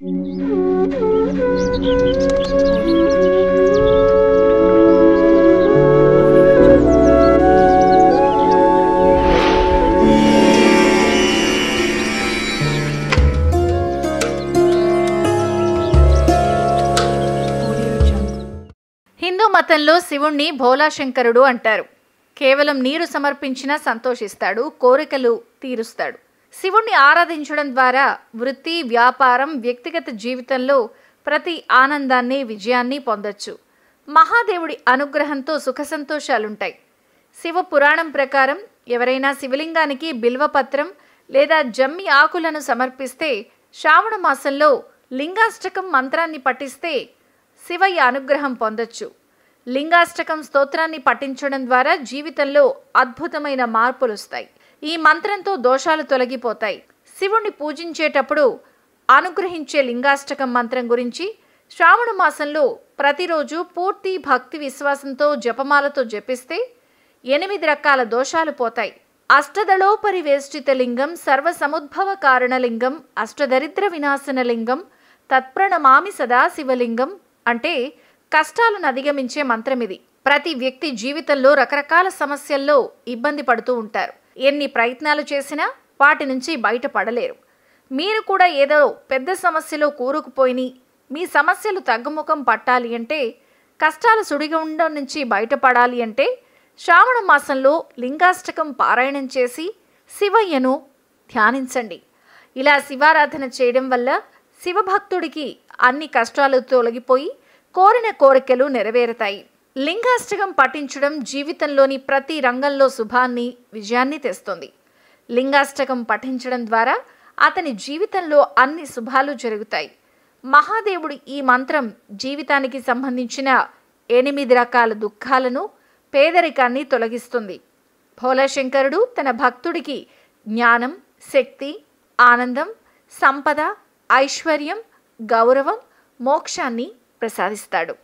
హిందూ మతంలో శివుణ్ణి భోలాశంకరుడు అంటారు. కేవలం నీరు సమర్పించినా సంతోషిస్తాడు, కోరికలు తీరుస్తాడు. శివుణ్ణి ఆరాధించడం ద్వారా వృత్తి, వ్యాపారం, వ్యక్తిగత జీవితంలో ప్రతి ఆనందాన్ని, విజయాన్ని పొందొచ్చు. మహాదేవుడి అనుగ్రహంతో సుఖ సంతోషాలుంటాయి. శివ పురాణం ప్రకారం ఎవరైనా శివలింగానికి బిల్వపత్రం లేదా జమ్మి ఆకులను సమర్పిస్తే, శ్రావణ మాసంలో లింగాష్టకం మంత్రాన్ని పఠిస్తే శివయ్య అనుగ్రహం పొందొచ్చు. లింగాష్టకం స్తోత్రాన్ని పఠించడం ద్వారా జీవితంలో అద్భుతమైన మార్పులు వస్తాయి. ఈ మంత్రంతో దోషాలు తొలగిపోతాయి. శివుణ్ణి పూజించేటప్పుడు అనుగ్రహించే లింగాష్టకం మంత్రం గురించి శ్రావణ మాసంలో ప్రతిరోజు పూర్తి భక్తి విశ్వాసంతో జపమాలతో జపిస్తే 8 రకాల దోషాలు పోతాయి. అష్టదళోపరివేష్టిత లింగం, సర్వసముద్భవ కారణలింగం, అష్టదరిద్ర వినాశన లింగం, తత్ప్రణమామి సదాశివలింగం అంటే కష్టాలను అధిగమించే మంత్రం ఇది. ప్రతి వ్యక్తి జీవితంలో రకరకాల సమస్యల్లో ఇబ్బంది పడుతూ ఉంటారు. ఎన్ని ప్రయత్నాలు చేసినా వాటి నుంచి బయటపడలేరు. మీరు కూడా ఏదో పెద్ద సమస్యలో కూరుకుపోయి మీ సమస్యలు తగ్గుముఖం పట్టాలి అంటే, కష్టాల సుడిగుండం నుంచి బయటపడాలి అంటే శ్రావణ మాసంలో లింగాష్టకం పారాయణం చేసి శివయ్యను ధ్యానించండి. ఇలా శివారాధన చేయడం వల్ల శివభక్తుడికి అన్ని కష్టాలు తొలగిపోయి కోరిన కోరికలు నెరవేరుతాయి. లింగాష్టకం పఠించడం జీవితంలోని ప్రతి రంగంలో శుభాన్ని, విజయాన్ని తెస్తుంది. లింగాష్టకం పఠించడం ద్వారా అతని జీవితంలో అన్ని శుభాలు జరుగుతాయి. మహాదేవుడి ఈ మంత్రం జీవితానికి సంబంధించిన 8 రకాల దుఃఖాలను, పేదరికాన్ని తొలగిస్తుంది. భోలాశంకరుడు తన భక్తుడికి జ్ఞానం, శక్తి, ఆనందం, సంపద, ఐశ్వర్యం, గౌరవం, మోక్షాన్ని ప్రసాదిస్తాడు.